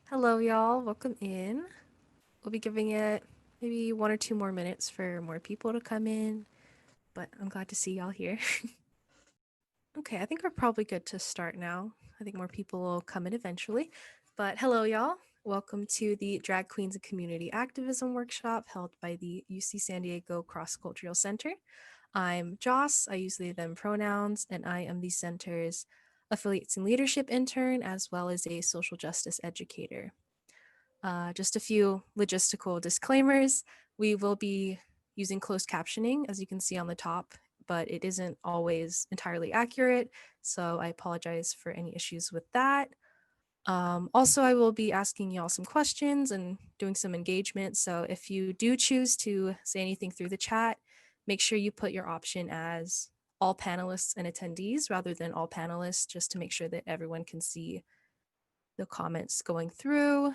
Hello, y'all. Welcome in. We'll be giving it maybe 1 or 2 more minutes for more people to come in, but I'm glad to see y'all here. Okay, I think we're probably good to start now. I think more people will come in eventually. But hello, y'all. Welcome to the Drag Queens and Community Activism workshop held by the UC San Diego Cross Cultural Center. I'm Joss. I use they, them pronouns, and I am the center's affiliates and leadership intern, as well as a social justice educator. Just a few logistical disclaimers. We will be using closed captioning, as you can see on the top, but it isn't always entirely accurate, so I apologize for any issues with that. Also, I will be asking y'all some questions and doing some engagement, so if you do choose to say anything through the chat, make sure you put your option as all panelists and attendees rather than all panelists, just to make sure that everyone can see the comments going through.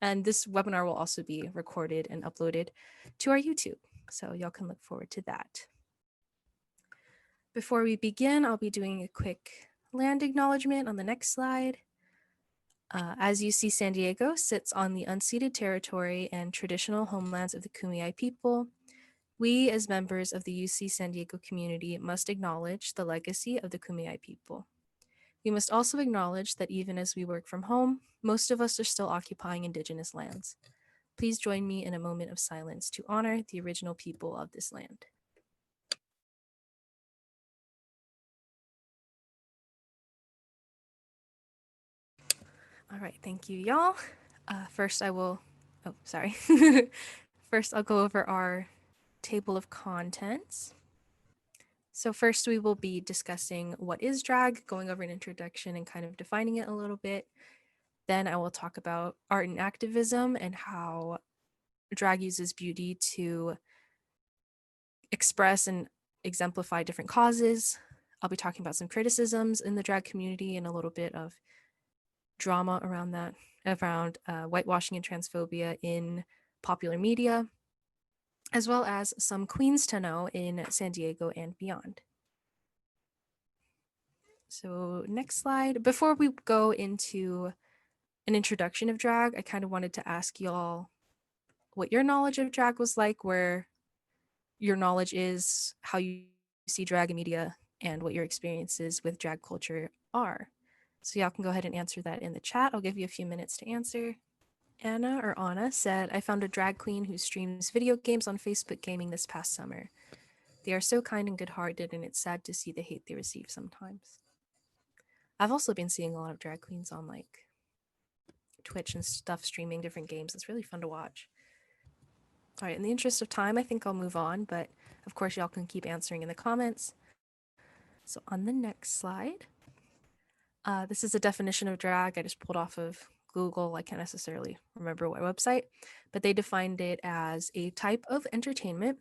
And this webinar will also be recorded and uploaded to our YouTube, so y'all can look forward to that. Before we begin, I'll be doing a quick land acknowledgement on the next slide. As UC San Diego sits on the unceded territory and traditional homelands of the Kumeyaay people, we as members of the UC San Diego community must acknowledge the legacy of the Kumeyaay people. We must also acknowledge that even as we work from home, most of us are still occupying Indigenous lands. Please join me in a moment of silence to honor the original people of this land. All right, thank you, y'all. First, I will, oh, sorry. First, I'll go over our table of contents. So first, we will be discussing what is drag, going over an introduction and kind of defining it a little bit. Then I will talk about art and activism and how drag uses beauty to express and exemplify different causes. I'll be talking about some criticisms in the drag community and a little bit of drama around that, around whitewashing and transphobia in popular media, as well as some queens to know in San Diego and beyond. So next slide. Before we go into an introduction of drag, I kind of wanted to ask y'all what your knowledge of drag was like, where your knowledge is, how you see drag in media, and what your experiences with drag culture are. So y'all can go ahead and answer that in the chat. I'll give you a few minutes to answer. Anna said, I found a drag queen who streams video games on Facebook Gaming this past summer. They are so kind and good-hearted, and it's sad to see the hate they receive sometimes. I've also been seeing a lot of drag queens on like Twitch and stuff streaming different games. It's really fun to watch. All right, in the interest of time, I think I'll move on, but of course y'all can keep answering in the comments. So on the next slide, this is a definition of drag I just pulled off of Google. I can't necessarily remember what website, but they defined it as a type of entertainment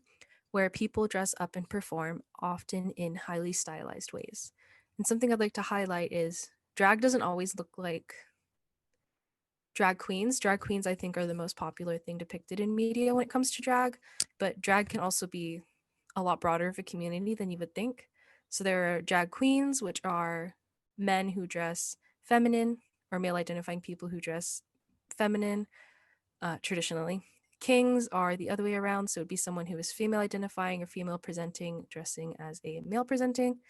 where people dress up and perform, often in highly stylized ways. And something I'd like to highlight is drag doesn't always look like drag queens. Drag queens, I think, are the most popular thing depicted in media when it comes to drag, but drag can also be a lot broader of a community than you would think. So there are drag queens, which are men who dress feminine, or male identifying people who dress feminine traditionally. Kings are the other way around, so it'd be someone who is female identifying or female presenting, dressing as a male presenting.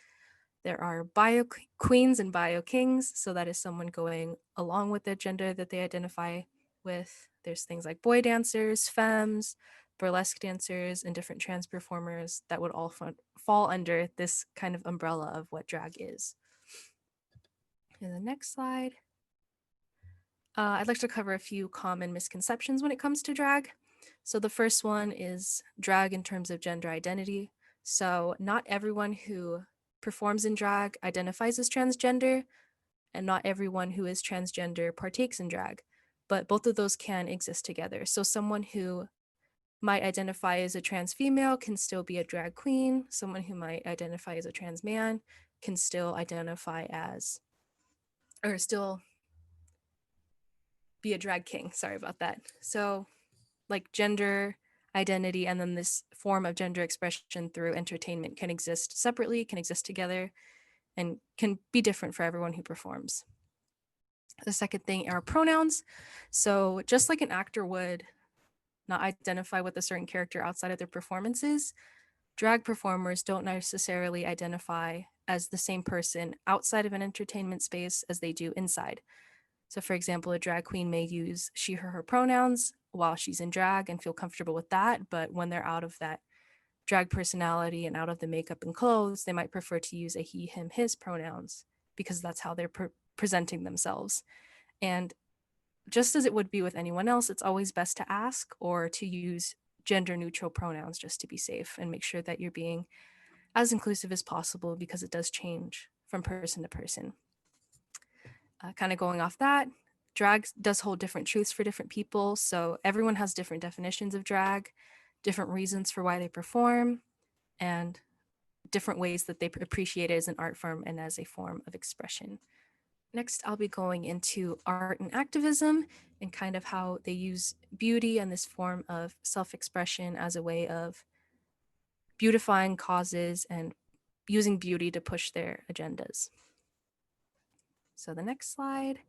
There are bio queens and bio kings, so that is someone going along with the gender that they identify with. There's things like boy dancers, femmes, burlesque dancers, and different trans performers that would all fall under this kind of umbrella of what drag is. In the next slide, I'd like to cover a few common misconceptions when it comes to drag. So the first one is drag in terms of gender identity. So not everyone who performs in drag identifies as transgender, and not everyone who is transgender partakes in drag, but both of those can exist together. So someone who might identify as a trans female can still be a drag queen. Someone who might identify as a trans man can still identify as, or still be a drag king. Sorry about that. So like gender identity and then this form of gender expression through entertainment can exist separately, can exist together, and can be different for everyone who performs. The second thing are pronouns. So just like an actor would not identify with a certain character outside of their performances, drag performers don't necessarily identify as the same person outside of an entertainment space as they do inside. So for example, a drag queen may use she, her pronouns while she's in drag and feel comfortable with that. But when they're out of that drag personality and out of the makeup and clothes, they might prefer to use a he, him, his pronouns because that's how they're presenting themselves. And just as it would be with anyone else, it's always best to ask or to use gender neutral pronouns just to be safe and make sure that you're being as inclusive as possible because it does change from person to person. Kind of going off that, drag does hold different truths for different people. So everyone has different definitions of drag, different reasons for why they perform, and different ways that they appreciate it as an art form and as a form of expression. Next, I'll be going into art and activism and kind of how they use beauty and this form of self-expression as a way of beautifying causes and using beauty to push their agendas. So the next slide.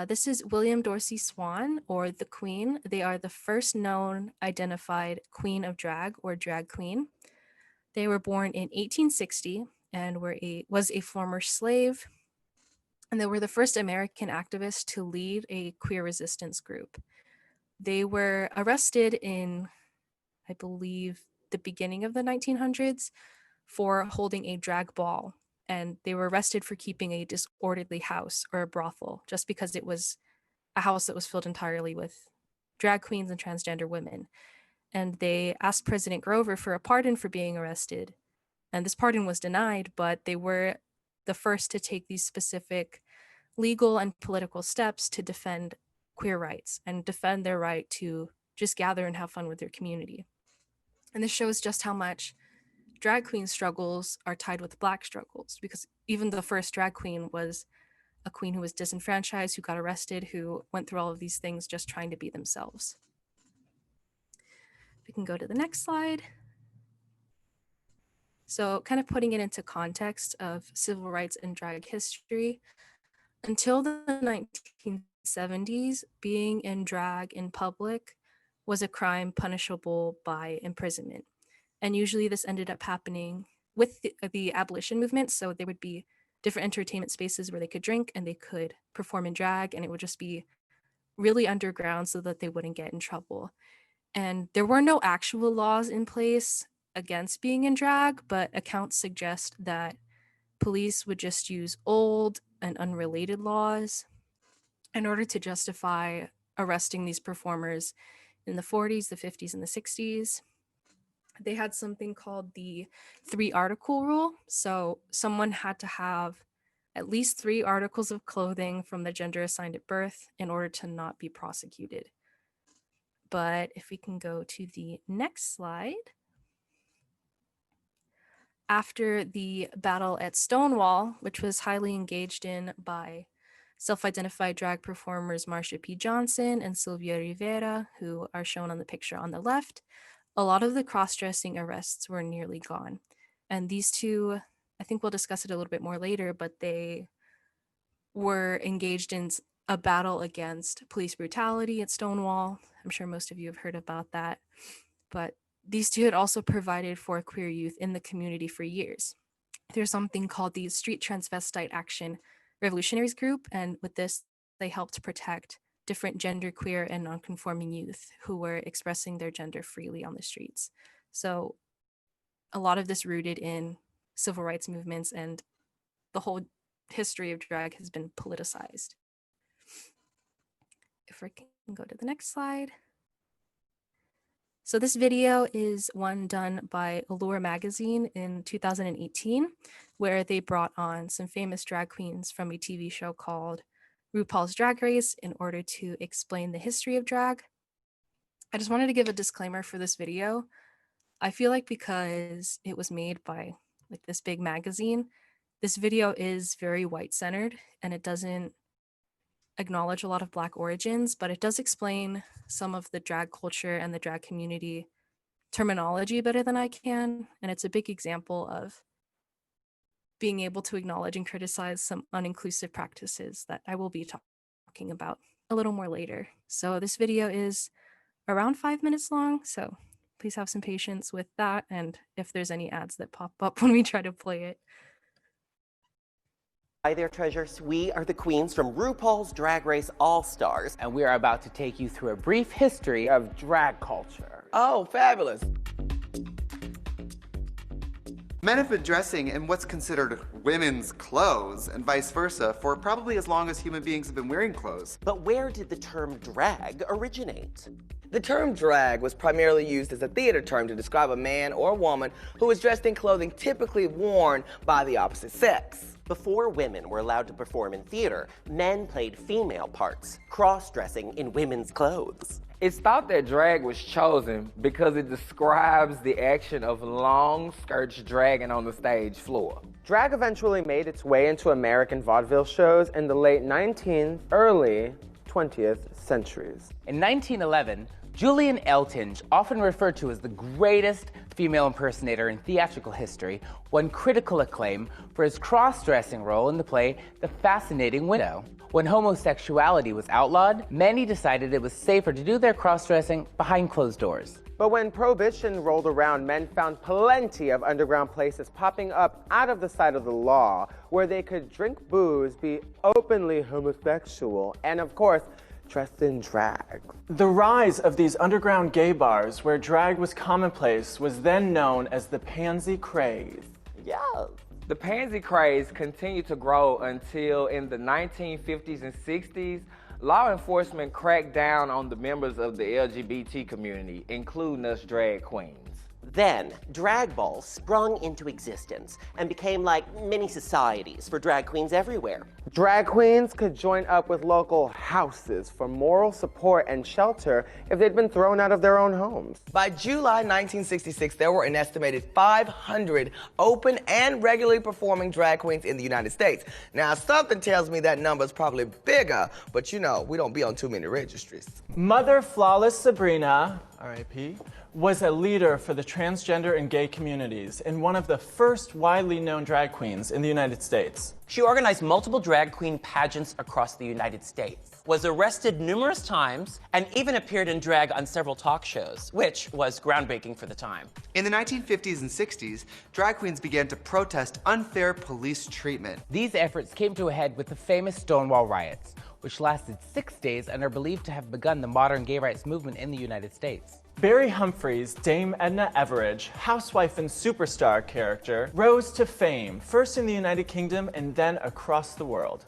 This is William Dorsey Swan, or the Queen. They are the first known identified queen of drag or drag queen. They were born in 1860 and was a former slave. And they were the first American activists to lead a queer resistance group. They were arrested in, I believe, the beginning of the 1900s for holding a drag ball. And they were arrested for keeping a disorderly house or a brothel just because it was a house that was filled entirely with drag queens and transgender women. And they asked President Grover for a pardon for being arrested. And this pardon was denied, but they were the first to take these specific legal and political steps to defend queer rights and defend their right to just gather and have fun with their community. And this shows just how much drag queen struggles are tied with Black struggles, because even the first drag queen was a queen who was disenfranchised, who got arrested, who went through all of these things just trying to be themselves. We can go to the next slide. So kind of putting it into context of civil rights and drag history, until the 1970s, being in drag in public was a crime punishable by imprisonment. And usually this ended up happening with the abolition movement. So there would be different entertainment spaces where they could drink and they could perform in drag, and it would just be really underground so that they wouldn't get in trouble. And there were no actual laws in place against being in drag, but accounts suggest that police would just use old and unrelated laws in order to justify arresting these performers in the 40s, the 50s, and the 60s. They had something called the 3-article rule. So someone had to have at least 3 articles of clothing from the gender assigned at birth in order to not be prosecuted. But if we can go to the next slide. After the battle at Stonewall, which was highly engaged in by self-identified drag performers Marsha P. Johnson and Sylvia Rivera, who are shown on the picture on the left, a lot of the cross-dressing arrests were nearly gone. And these two, I think we'll discuss it a little bit more later, but they were engaged in a battle against police brutality at Stonewall. I'm sure most of you have heard about that. But these two had also provided for queer youth in the community for years. There's something called the Street Transvestite Action Revolutionaries Group, and with this, they helped protect different genderqueer and nonconforming youth who were expressing their gender freely on the streets. So a lot of this rooted in civil rights movements, and the whole history of drag has been politicized. If we can go to the next slide. So this video is one done by ALOR magazine in 2018, where they brought on some famous drag queens from a TV show called RuPaul's Drag Race in order to explain the history of drag. I just wanted to give a disclaimer for this video. I feel like because it was made by like this big magazine, this video is very white-centered and it doesn't acknowledge a lot of Black origins, but it does explain some of the drag culture and the drag community terminology better than I can. And it's a big example of being able to acknowledge and criticize some uninclusive practices that I will be talking about a little more later. So this video is around 5 minutes long, so please have some patience with that, and if there's any ads that pop up when we try to play it. Hi there, treasures. We are the queens from RuPaul's Drag Race All-Stars. And we are about to take you through a brief history of drag culture. Oh, fabulous. Men have been dressing in what's considered women's clothes and vice versa for probably as long as human beings have been wearing clothes. But where did the term drag originate? The term drag was primarily used as a theater term to describe a man or woman who was dressed in clothing typically worn by the opposite sex. Before women were allowed to perform in theater, men played female parts, cross-dressing in women's clothes. It's thought that drag was chosen because it describes the action of long skirts dragging on the stage floor. Drag eventually made its way into American vaudeville shows in the late 19th, early 20th centuries. In 1911, Julian Eltinge, often referred to as the greatest female impersonator in theatrical history, won critical acclaim for his cross-dressing role in the play The Fascinating Widow. When homosexuality was outlawed, many decided it was safer to do their cross-dressing behind closed doors. But when Prohibition rolled around, men found plenty of underground places popping up out of the sight of the law where they could drink booze, be openly homosexual, and of course, dressed in drag. The rise of these underground gay bars where drag was commonplace was then known as the pansy craze. Yes. The pansy craze continued to grow until in the 1950s and 60s, law enforcement cracked down on the members of the LGBT community, including us drag queens. Then, drag balls sprung into existence and became like mini societies for drag queens everywhere. Drag queens could join up with local houses for moral support and shelter if they'd been thrown out of their own homes. By July 1966, there were an estimated 500 open and regularly performing drag queens in the United States. Now, something tells me that number is probably bigger, but you know, we don't be on too many registries. Mother Flawless Sabrina, R.I.P., was a leader for the transgender and gay communities and one of the first widely known drag queens in the United States. She organized multiple drag queen pageants across the United States, was arrested numerous times, and even appeared in drag on several talk shows, which was groundbreaking for the time. In the 1950s and 60s, drag queens began to protest unfair police treatment. These efforts came to a head with the famous Stonewall riots, which lasted 6 days and are believed to have begun the modern gay rights movement in the United States. Barry Humphries' Dame Edna Everage, housewife and superstar character, rose to fame, first in the United Kingdom and then across the world.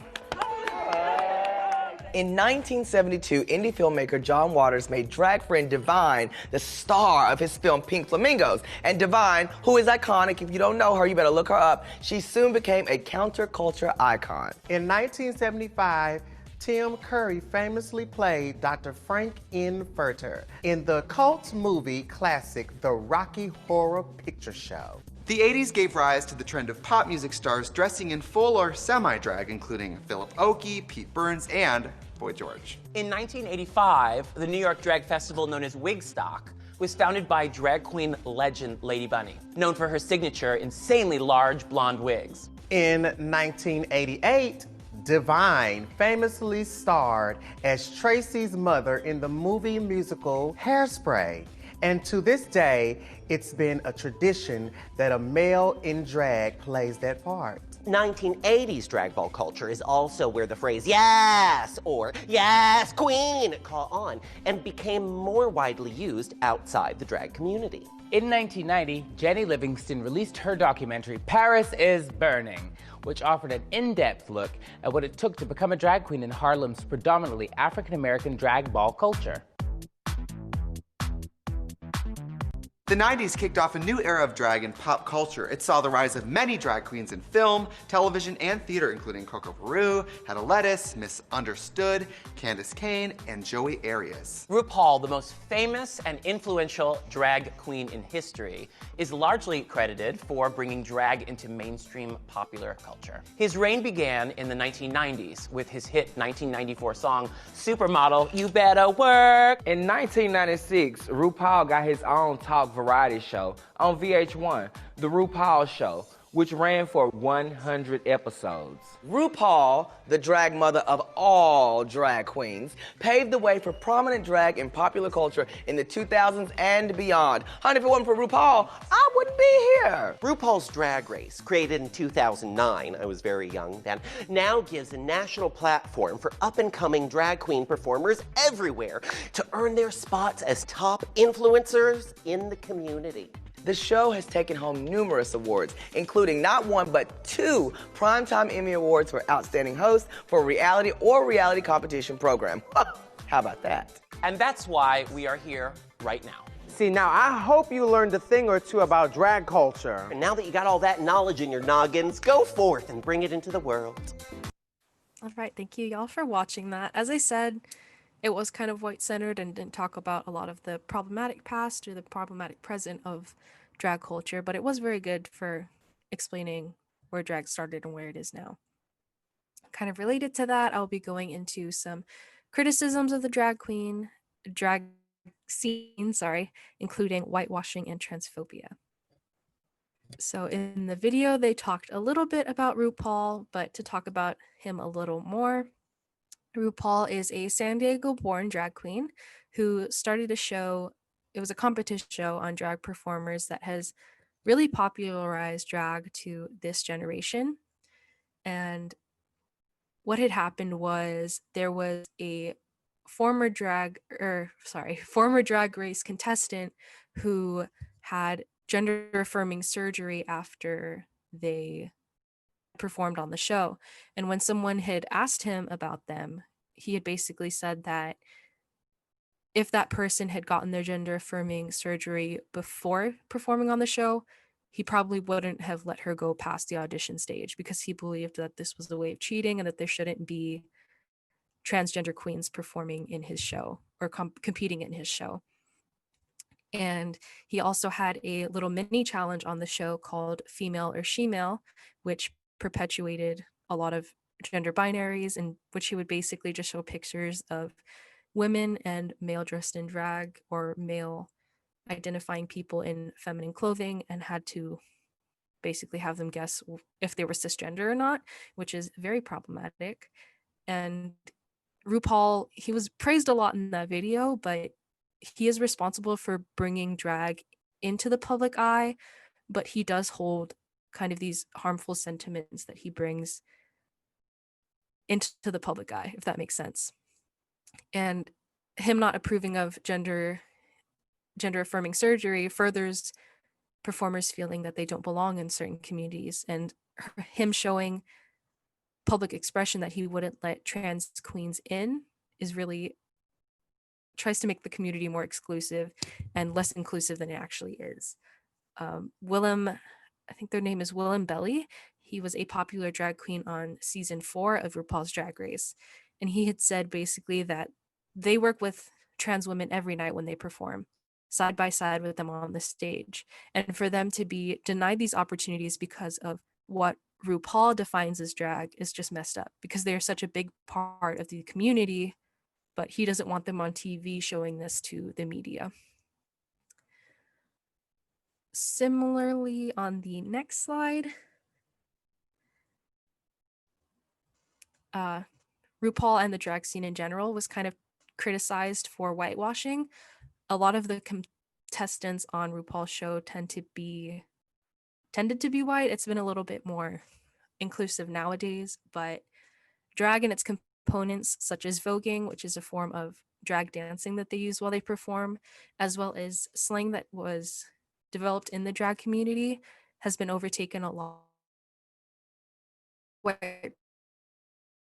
In 1972, indie filmmaker John Waters made drag friend Divine the star of his film Pink Flamingos. And Divine, who is iconic, if you don't know her, you better look her up, she soon became a counterculture icon. In 1975, Tim Curry famously played Dr. Frank N. Furter in the cult movie classic The Rocky Horror Picture Show. The 80s gave rise to the trend of pop music stars dressing in full or semi-drag, including Philip Oakey, Pete Burns, and Boy George. In 1985, the New York drag festival known as Wigstock was founded by drag queen legend Lady Bunny, known for her signature insanely large blonde wigs. In 1988, Divine famously starred as Tracy's mother in the movie musical Hairspray. And to this day, it's been a tradition that a male in drag plays that part. 1980s drag ball culture is also where the phrase "yes" or "yes, queen" caught on and became more widely used outside the drag community. In 1990, Jenny Livingston released her documentary, Paris is Burning, which offered an in-depth look at what it took to become a drag queen in Harlem's predominantly African-American drag ball culture. The 90s kicked off a new era of drag in pop culture. It saw the rise of many drag queens in film, television, and theater, including Coco Peru, Hedda Lettuce, Misunderstood, Candace Kane, and Joey Arias. RuPaul, the most famous and influential drag queen in history, is largely credited for bringing drag into mainstream popular culture. His reign began in the 1990s with his hit 1994 song, Supermodel, You Better Work. In 1996, RuPaul got his own talk variety show on VH1, The RuPaul Show, which ran for 100 episodes. RuPaul, the drag mother of all drag queens, paved the way for prominent drag in popular culture in the 2000s and beyond. Honey, if it wasn't for RuPaul, I wouldn't be here. RuPaul's Drag Race, created in 2009, I was very young then, now gives a national platform for up-and-coming drag queen performers everywhere to earn their spots as top influencers in the community. The show has taken home numerous awards, including not one but 2 Primetime Emmy Awards for Outstanding Host for a reality or reality competition program. How about that? And that's why we are here right now. See, now I hope you learned a thing or two about drag culture. And now that you got all that knowledge in your noggins, go forth and bring it into the world. All right, thank you y'all for watching that. As I said, it was kind of white-centered and didn't talk about a lot of the problematic past or the problematic present of drag culture, but it was very good for explaining where drag started and where it is now. Kind of related to that, I'll be going into some criticisms of the drag scene, including whitewashing and transphobia. So in the video, they talked a little bit about RuPaul, but to talk about him a little more, RuPaul is a San Diego-born drag queen who started a show. It was a competition show on drag performers that has really popularized drag to this generation. And what had happened was there was a former drag race contestant who had gender affirming surgery after they performed on the show. And when someone had asked him about them, he had basically said that if that person had gotten their gender affirming surgery before performing on the show, he probably wouldn't have let her go past the audition stage because he believed that this was a way of cheating and that there shouldn't be transgender queens performing in his show or competing in his show. And he also had a little mini challenge on the show called Female or Shemale, which perpetuated a lot of gender binaries, in which he would basically just show pictures of women and male dressed in drag or male identifying people in feminine clothing and had to basically have them guess if they were cisgender or not, which is very problematic. And RuPaul, he was praised a lot in that video, but he is responsible for bringing drag into the public eye, but he does hold kind of these harmful sentiments that he brings into the public eye, if that makes sense. And him not approving of gender affirming surgery furthers performers feeling that they don't belong in certain communities, and him showing public expression that he wouldn't let trans queens in is really tries to make the community more exclusive and less inclusive than it actually is. Willem, I think their name is Willem Belly. He was a popular drag queen on season 4 of RuPaul's Drag Race. And he had said basically that they work with trans women every night when they perform, side by side with them on the stage. And for them to be denied these opportunities because of what RuPaul defines as drag is just messed up, because they're such a big part of the community, but he doesn't want them on TV showing this to the media. Similarly, on the next slide, RuPaul and the drag scene in general was kind of criticized for whitewashing. A lot of the contestants on RuPaul's show tended to be white. It's been a little bit more inclusive nowadays, but drag and its components such as voguing, which is a form of drag dancing that they use while they perform, as well as slang that was developed in the drag community, has been overtaken a lot by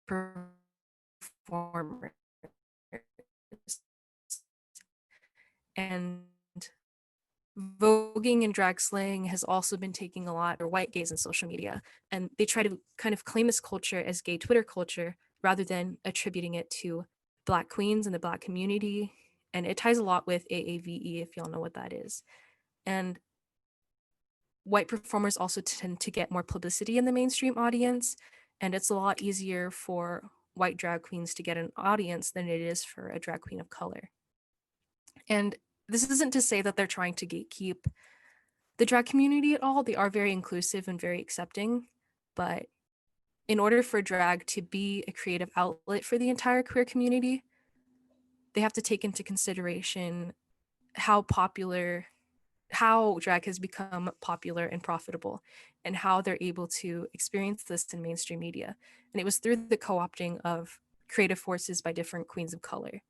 performers. And voguing and drag slang has also been taking a lot, or white gaze in social media, and they try to kind of claim this culture as gay Twitter culture rather than attributing it to Black queens and the Black community. And it ties a lot with AAVE, if y'all know what that is. And white performers also tend to get more publicity in the mainstream audience, and it's a lot easier for white drag queens to get an audience than it is for a drag queen of color. And this isn't to say that they're trying to gatekeep the drag community at all. They are very inclusive and very accepting, but in order for drag to be a creative outlet for the entire queer community, they have to take into consideration how drag has become popular and profitable, and how they're able to experience this in mainstream media. And it was through the co-opting of creative forces by different queens of color.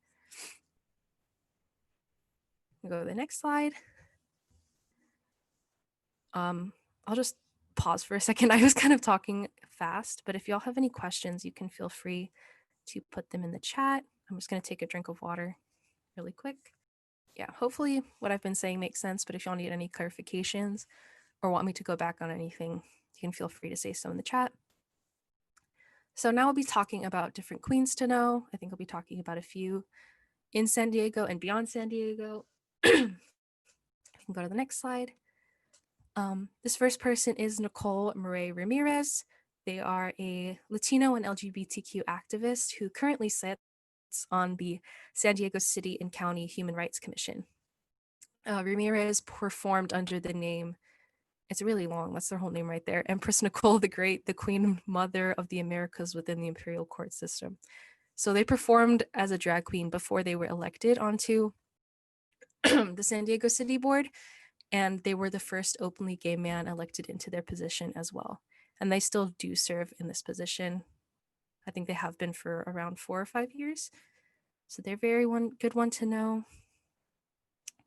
We'll go to the next slide. I'll just pause for a second. I was kind of talking fast, but if y'all have any questions, you can feel free to put them in the chat. I'm just going to take a drink of water really quick. Yeah, hopefully what I've been saying makes sense, but if y'all need any clarifications or want me to go back on anything, you can feel free to say so in the chat. So now I'll be talking about different queens to know. I think I'll be talking about a few in San Diego and beyond San Diego. I can go to the next slide. This first person is NICOLE MURRAY-RAMIREZ. They are a Latino and LGBTQ activist who currently sits on the San Diego City and County Human Rights Commission. Ramirez performed under the name, it's really long, that's their whole name right there, Empress Nicole the Great, the Queen Mother of the Americas within the imperial court system. So they performed as a drag queen before they were elected onto the San Diego City Board, and they were the first openly gay man elected into their position as well. And they still do serve in this position. I think they have been for around 4 or 5 years. So they're very good one to know.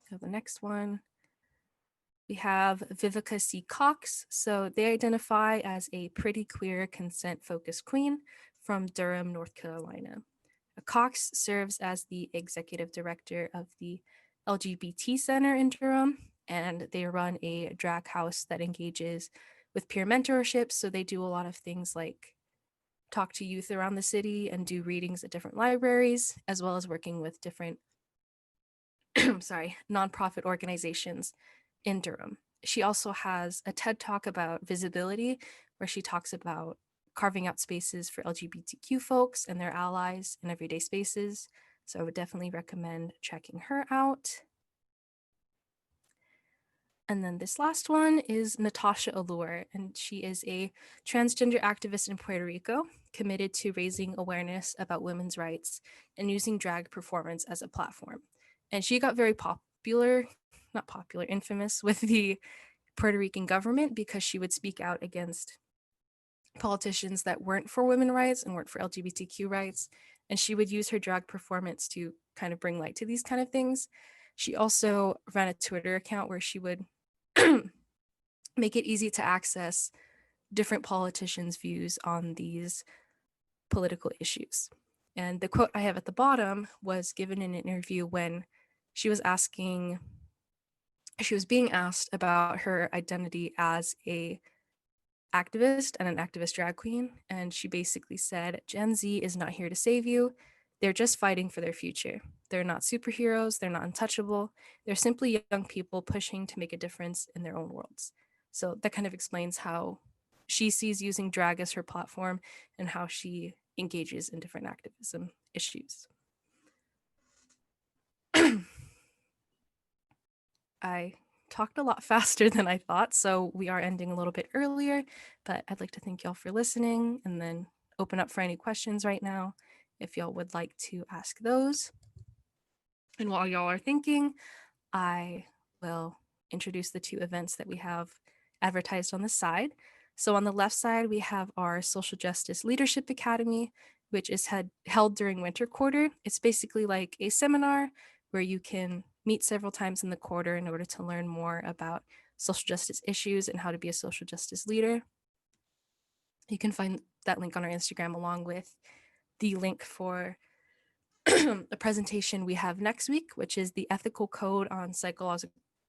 So the next one, we have VIVICA C. COXX. So they identify as a pretty queer consent-focused queen from Durham, North Carolina. COXX serves as the executive director of the LGBT Center in Durham, and they run a drag house that engages with peer mentorship. So they do a lot of things like talk to youth around the city and do readings at different libraries, as well as working with different nonprofit organizations in Durham. She also has a TED Talk about visibility, where she talks about carving out spaces for LGBTQ folks and their allies in everyday spaces. So I would definitely recommend checking her out. And then this last one is NATASHA ALOR, and she is a transgender activist in Puerto Rico, committed to raising awareness about women's rights and using drag performance as a platform. And she got very infamous with the Puerto Rican government because she would speak out against politicians that weren't for women's rights and weren't for LGBTQ rights. And she would use her drag performance to kind of bring light to these kind of things. She also ran a Twitter account where she would make it easy to access different politicians' views on these political issues. And the quote I have at the bottom was given in an interview when she was being asked about her identity as a activist and an activist drag queen. And she basically said, Gen Z is not here to save you. They're just fighting for their future. They're not superheroes. They're not untouchable. They're simply young people pushing to make a difference in their own worlds. So that kind of explains how she sees using drag as her platform and how she engages in different activism issues. I talked a lot faster than I thought, so we are ending a little bit earlier, but I'd like to thank y'all for listening and then open up for any questions right now if y'all would like to ask those. And while y'all are thinking, I will introduce the 2 events that we have advertised on the side. So on the left side, we have our Social Justice Leadership Academy, which is held during winter quarter. It's basically like a seminar where you can meet several times in the quarter in order to learn more about social justice issues and how to be a social justice leader. You can find that link on our Instagram along with the link for a presentation we have next week, which is the Ethical Code on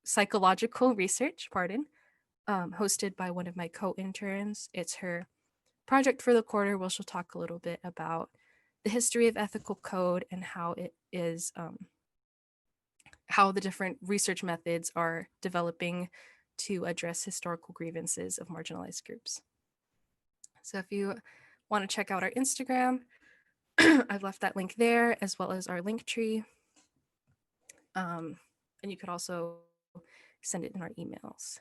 Psychological Research, hosted by one of my co-interns. It's her project for the quarter, where she'll talk a little bit about the history of ethical code and how it is, how the different research methods are developing to address historical grievances of marginalized groups. So if you want to check out our Instagram, I've left that link there, as well as our Linktree. And you could also send it in our emails.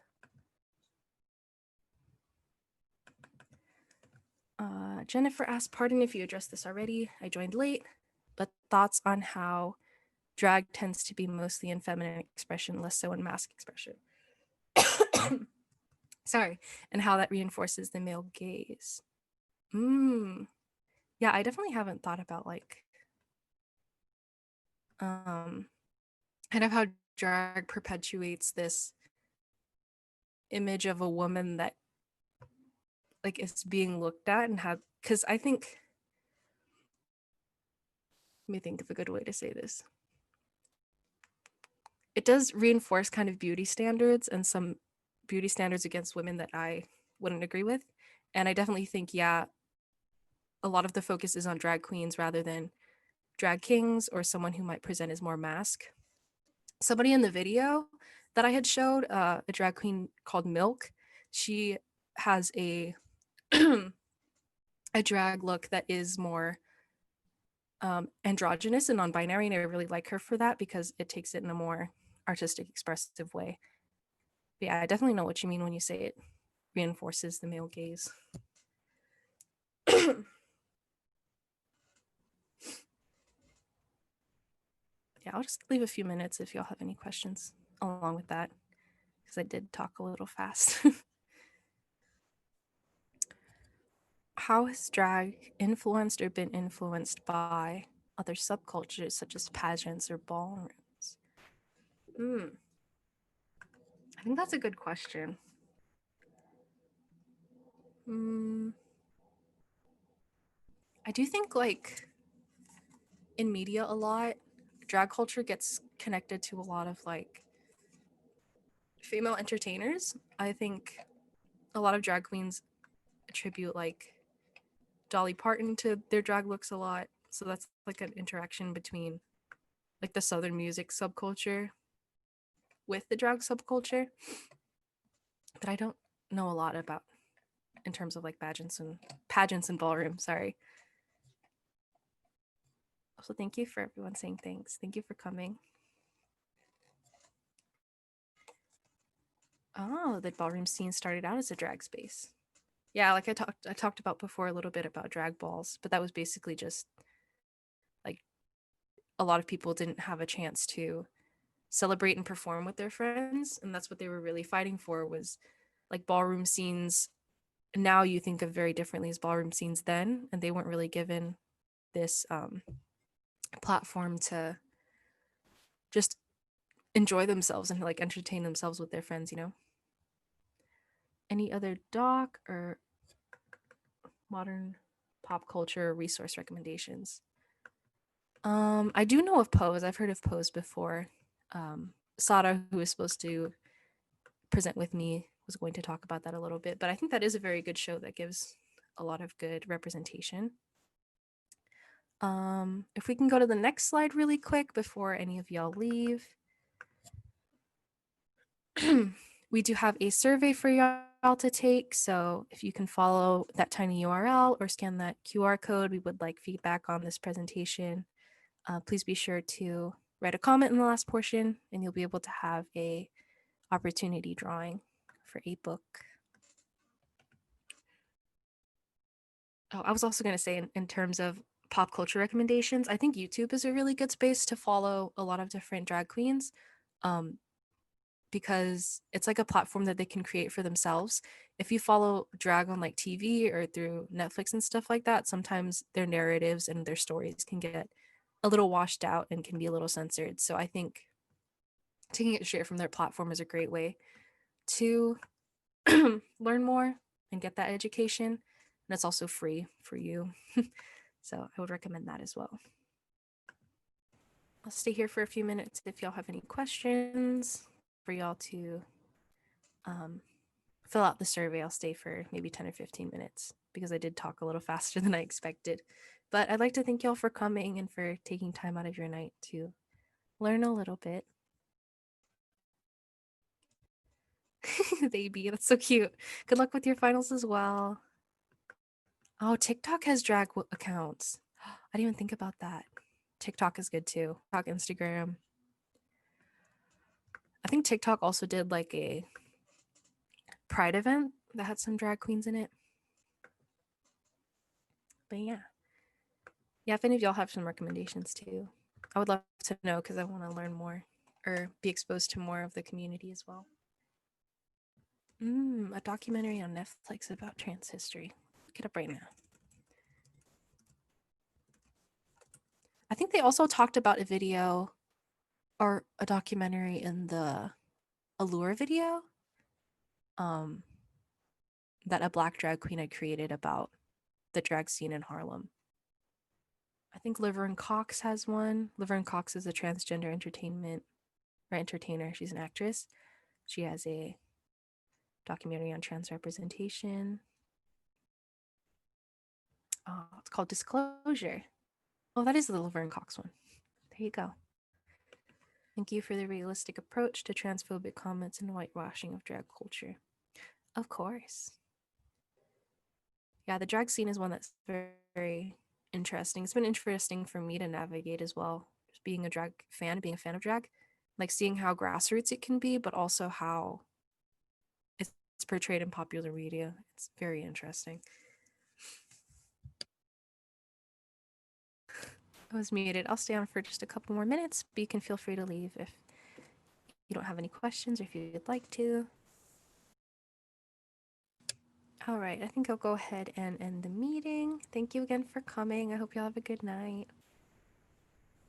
Jennifer asked, pardon if you addressed this already. I joined late, but thoughts on how drag tends to be mostly in feminine expression, less so in masc expression. Sorry, and how that reinforces the male gaze. Yeah, I definitely haven't thought about like kind of how drag perpetuates this image of a woman that like is being looked at and how, because I think, let me think of a good way to say this. It does reinforce kind of beauty standards and some beauty standards against women that I wouldn't agree with. And I definitely think, yeah, a lot of the focus is on drag queens rather than drag kings or someone who might present as more masc. Somebody in the video that I had showed, a drag queen called Milk, she has a a drag look that is more androgynous and non-binary, and I really like her for that because it takes it in a more artistic, expressive way. But yeah, I definitely know what you mean when you say it reinforces the male gaze. Yeah, I'll just leave a few minutes if y'all have any questions along with that, because I did talk a little fast. How has drag influenced or been influenced by other subcultures such as pageants or ballrooms? I think that's a good question. I do think like in media a lot, drag culture gets connected to a lot of like female entertainers. I think a lot of drag queens attribute like Dolly Parton to their drag looks a lot. So that's like an interaction between like the Southern music subculture with the drag subculture that I don't know a lot about in terms of like pageants and ballroom. Sorry. Also, thank you for everyone saying thanks. Thank you for coming. Oh, the ballroom scene started out as a drag space. Yeah, like I talked about before a little bit about drag balls, but that was basically just like a lot of people didn't have a chance to celebrate and perform with their friends, and that's what they were really fighting for was like ballroom scenes. Now you think of very differently as ballroom scenes then, and they weren't really given this platform to just enjoy themselves and like entertain themselves with their friends, you know? Any other doc or modern pop culture resource recommendations? I do know of Pose. I've heard of Pose before. Sada, who is supposed to present with me, was going to talk about that a little bit, but I think that is a very good show that gives a lot of good representation. If we can go to the next slide really quick before any of y'all leave. We do have a survey for y'all to take, so if you can follow that tiny URL or scan that QR code, we would like feedback on this presentation. Please be sure to write a comment in the last portion, and you'll be able to have a opportunity drawing for a book. Oh, I was also going to say in terms of pop culture recommendations, I think YouTube is a really good space to follow a lot of different drag queens. Because it's like a platform that they can create for themselves. If you follow drag on like TV or through Netflix and stuff like that, sometimes their narratives and their stories can get a little washed out and can be a little censored. So I think taking it straight from their platform is a great way to learn more and get that education. And it's also free for you. So I would recommend that as well. I'll stay here for a few minutes if y'all have any questions. For y'all to fill out the survey. I'll stay for maybe 10 or 15 minutes because I did talk a little faster than I expected. But I'd like to thank y'all for coming and for taking time out of your night to learn a little bit. Baby, that's so cute. Good luck with your finals as well. Oh, TikTok has drag accounts. I didn't even think about that. TikTok is good too. TikTok, Instagram. I think TikTok also did like a Pride event that had some drag queens in it. But yeah. Yeah, if any of y'all have some recommendations too, I would love to know because I want to learn more or be exposed to more of the community as well. A documentary on Netflix about trans history. Look it up right now. I think they also talked about a video or a documentary in the ALOR video that a Black drag queen had created about the drag scene in Harlem. I think COXX has one. COXX is a transgender entertainer. She's an actress. She has a documentary on trans representation. It's called Disclosure. Oh, that is the COXX one. There you go. Thank you for the realistic approach to transphobic comments and whitewashing of drag culture. Of course. Yeah, the drag scene is one that's very, very interesting. It's been interesting for me to navigate as well. Just being a fan of drag, like seeing how grassroots it can be, but also how it's portrayed in popular media. It's very interesting. I was muted. I'll stay on for just a couple more minutes, but you can feel free to leave if you don't have any questions or if you'd like to. All right, I think I'll go ahead and end the meeting. Thank you again for coming. I hope you all have a good night.